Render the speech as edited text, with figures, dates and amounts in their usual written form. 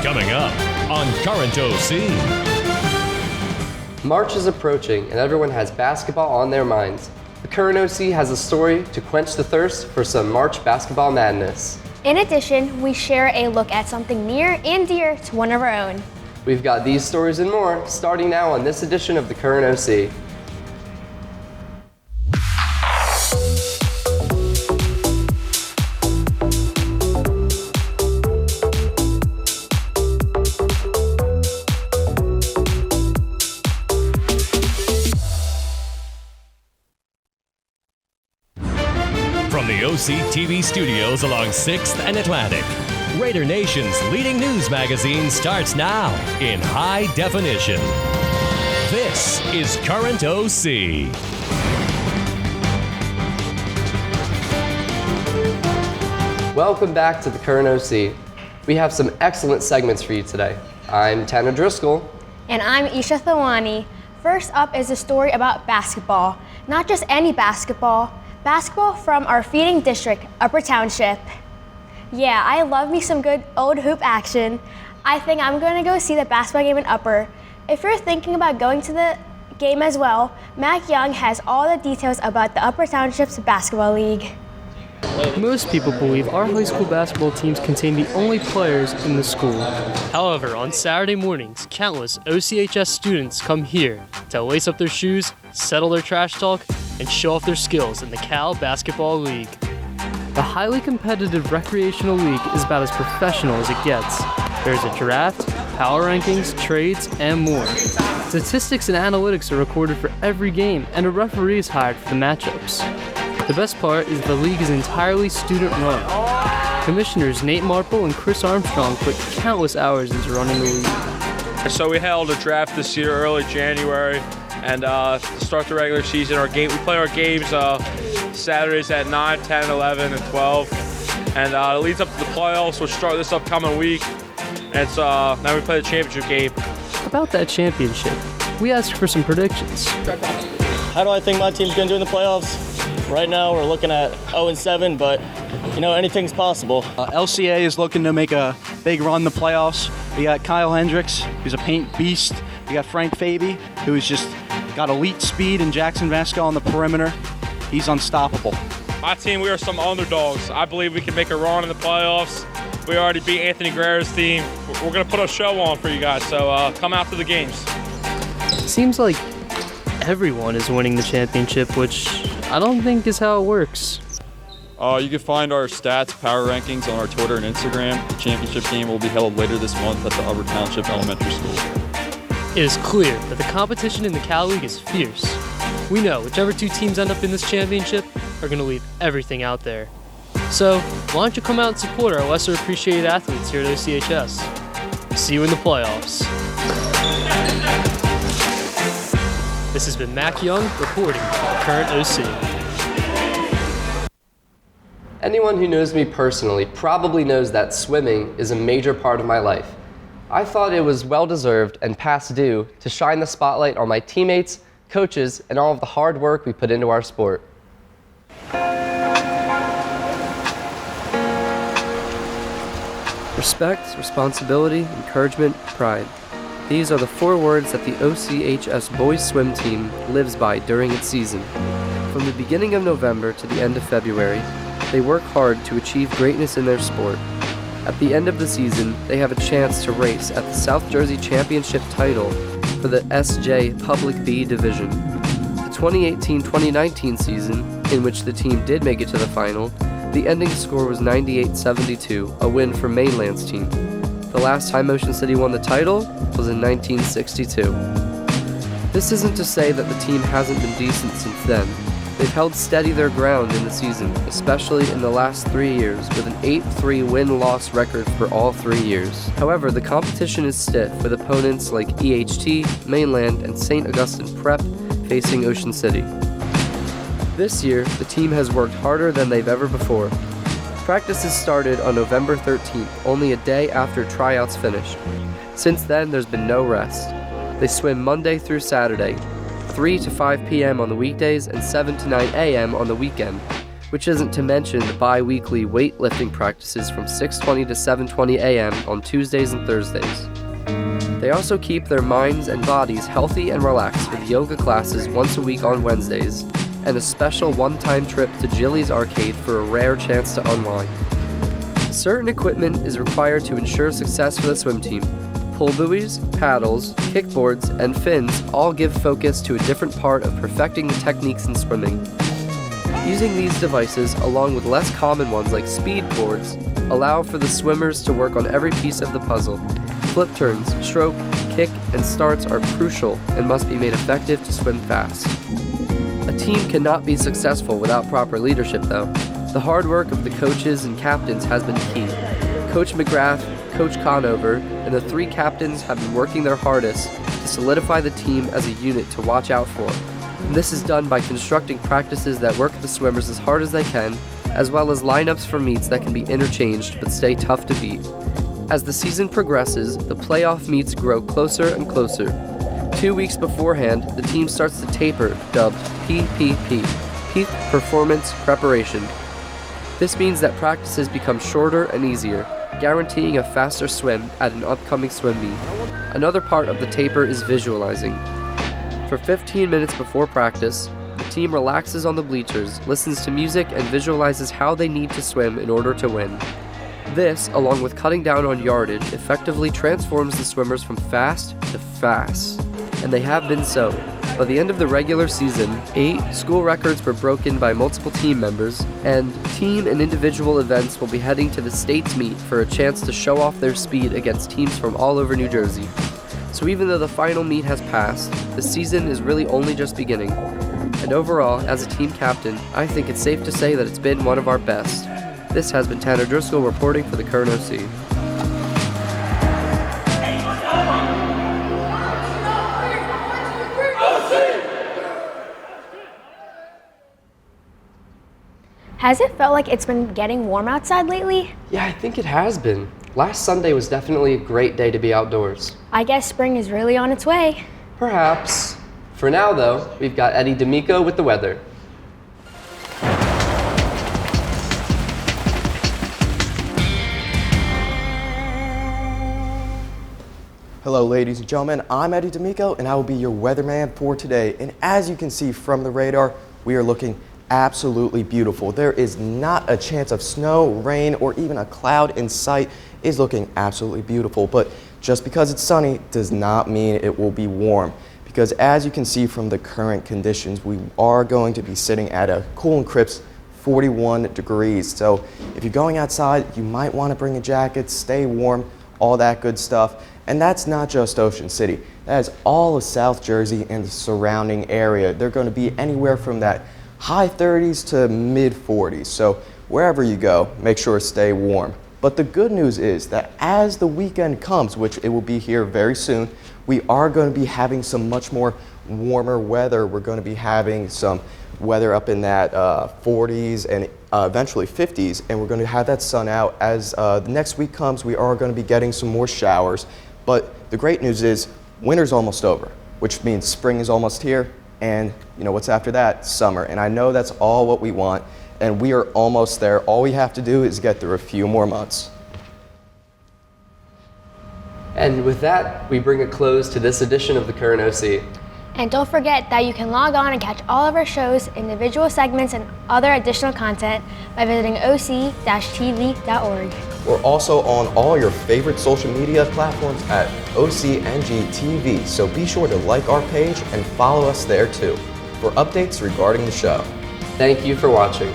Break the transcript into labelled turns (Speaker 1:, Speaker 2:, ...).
Speaker 1: Coming up on Current OC.
Speaker 2: March is approaching and everyone has basketball on their minds. The Current OC has a story to quench the thirst for some March basketball madness.
Speaker 3: In addition, we share a look at something near and dear to one of our own.
Speaker 2: We've got these stories and more starting now on this edition of the Current OC.
Speaker 1: From the OC TV studios along 6th and Atlantic, Raider Nation's leading news magazine starts now in high definition. This is Current OC.
Speaker 2: Welcome back to the Current OC. We have some excellent segments for you today. I'm Tanner Driscoll.
Speaker 3: And I'm Isha Thawani. First up is a story about basketball. Not just any basketball. Basketball from our feeding district, Upper Township. Yeah, I love me some good old hoop action. I think I'm going to go see the basketball game in Upper. If you're thinking about going to the game as well, Mac Young has all the details about the Upper Township's basketball league.
Speaker 4: Most people believe our high school basketball teams contain the only players in the school. However, on Saturday mornings, countless OCHS students come here to lace up their shoes, settle their trash talk, and show off their skills in the Cal Basketball League. The highly competitive recreational league is about as professional as it gets. There's a draft, power rankings, trades, and more. Statistics and analytics are recorded for every game, and a referee is hired for the matchups. The best part is the league is entirely student-run. Commissioners Nate Marple and Chris Armstrong put countless hours into running the league.
Speaker 5: So we held a draft this year, early January, and to start the regular season, we play our games Saturdays at 9, 10, 11, and 12. And it leads up to the playoffs, which start this upcoming week. And now we play the championship game.
Speaker 4: About that championship, we asked for some predictions.
Speaker 6: How do I think my team's going to do in the playoffs? Right now, we're looking at 0-7, but anything's possible.
Speaker 7: LCA is looking to make a big run in the playoffs. We got Kyle Hendricks, who's a paint beast. We got Frank Faby, who's just got elite speed, and Jackson Vasco on the perimeter. He's unstoppable.
Speaker 5: My team, we are some underdogs. I believe we can make a run in the playoffs. We already beat Anthony Guerrero's team. We're going to put a show on for you guys, so come out to the games.
Speaker 4: Seems like everyone is winning the championship, which I don't think is how it works.
Speaker 8: You can find our stats, power rankings on our Twitter and Instagram. The championship game will be held later this month at the Upper Township Elementary School.
Speaker 4: It is clear that the competition in the Cal League is fierce. We know whichever two teams end up in this championship are going to leave everything out there. So, why don't you come out and support our lesser appreciated athletes here at OCHS? See you in the playoffs. This has been Mac Young reporting for the Current OC.
Speaker 2: Anyone who knows me personally probably knows that swimming is a major part of my life. I thought it was well-deserved and past due to shine the spotlight on my teammates, coaches, and all of the hard work we put into our sport. Respect, responsibility, encouragement, pride. These are the 4 words that the OCHS boys swim team lives by during its season. From the beginning of November to the end of February, they work hard to achieve greatness in their sport. At the end of the season, they have a chance to race at the South Jersey Championship title for the SJ Public B Division. The 2018-2019 season, in which the team did make it to the final, the ending score was 98-72, a win for Mainland's team. The last time Ocean City won the title was in 1962. This isn't to say that the team hasn't been decent since then. They've held steady their ground in the season, especially in the last 3 years, with an 8-3 win-loss record for all 3 years. However, the competition is stiff, with opponents like EHT, Mainland, and St. Augustine Prep facing Ocean City. This year, the team has worked harder than they've ever before. Practices started on November 13th, only a day after tryouts finished. Since then, there's been no rest. They swim Monday through Saturday, 3 to 5 p.m. on the weekdays and 7 to 9 a.m. on the weekend. which isn't to mention the bi-weekly weightlifting practices from 6:20 to 7:20 a.m. on Tuesdays and Thursdays. They also keep their minds and bodies healthy and relaxed with yoga classes once a week on Wednesdays, and a special one-time trip to Jilly's Arcade for a rare chance to unwind. Certain equipment is required to ensure success for the swim team. Pull buoys, paddles, kickboards, and fins all give focus to a different part of perfecting the techniques in swimming. Using these devices, along with less common ones like speed boards, allow for the swimmers to work on every piece of the puzzle. Flip turns, stroke, kick, and starts are crucial and must be made effective to swim fast. A team cannot be successful without proper leadership, though. The hard work of the coaches and captains has been key. Coach McGrath, Coach Conover, and the 3 captains have been working their hardest to solidify the team as a unit to watch out for. And this is done by constructing practices that work the swimmers as hard as they can, as well as lineups for meets that can be interchanged but stay tough to beat. As the season progresses, the playoff meets grow closer and closer. 2 weeks beforehand, the team starts to taper, dubbed PPP, Peak Performance Preparation. This means that practices become shorter and easier, guaranteeing a faster swim at an upcoming swim meet. Another part of the taper is visualizing. For 15 minutes before practice, the team relaxes on the bleachers, listens to music, and visualizes how they need to swim in order to win. This, along with cutting down on yardage, effectively transforms the swimmers from fast to fast. And they have been so. By the end of the regular season, 8 school records were broken by multiple team members, and team and individual events will be heading to the state's meet for a chance to show off their speed against teams from all over New Jersey. So even though the final meet has passed, the season is really only just beginning. And overall, as a team captain, I think it's safe to say that it's been one of our best. This has been Tanner Driscoll reporting for the Kern OC.
Speaker 3: Has it felt like it's been getting warm outside lately?
Speaker 2: Yeah, I think it has been. Last Sunday was definitely a great day to be outdoors.
Speaker 3: I guess spring is really on its way.
Speaker 2: Perhaps. For now, though, we've got Eddie D'Amico with the weather.
Speaker 9: Hello ladies and gentlemen, I'm Eddie D'Amico and I will be your weatherman for today. And as you can see from the radar, we are looking absolutely beautiful. There is not a chance of snow, rain, or even a cloud in sight. It is looking absolutely beautiful, but just because it's sunny does not mean it will be warm. Because as you can see from the current conditions, we are going to be sitting at a cool and crisp 41 degrees. So if you're going outside, you might want to bring a jacket, stay warm, all that good stuff. And that's not just Ocean City. That is all of South Jersey and the surrounding area. They're going to be anywhere from that high 30s to mid 40s. So wherever you go, make sure to stay warm. But the good news is that as the weekend comes, which it will be here very soon, we are going to be having some much more warmer weather. We're going to be having some weather up in that 40s and eventually 50s, and we're going to have that sun out. As the next week comes, we are going to be getting some more showers. But the great news is winter's almost over, which means spring is almost here, and you know what's after that? Summer. And I know that's all what we want, and we are almost there. All we have to do is get through a few more months.
Speaker 2: And with that, we bring a close to this edition of the Kern OC.
Speaker 3: And don't forget that you can log on and catch all of our shows, individual segments, and other additional content by visiting oc-tv.org.
Speaker 9: We're also on all your favorite social media platforms at OCNGTV, so be sure to like our page and follow us there too for updates regarding the show.
Speaker 2: Thank you for watching.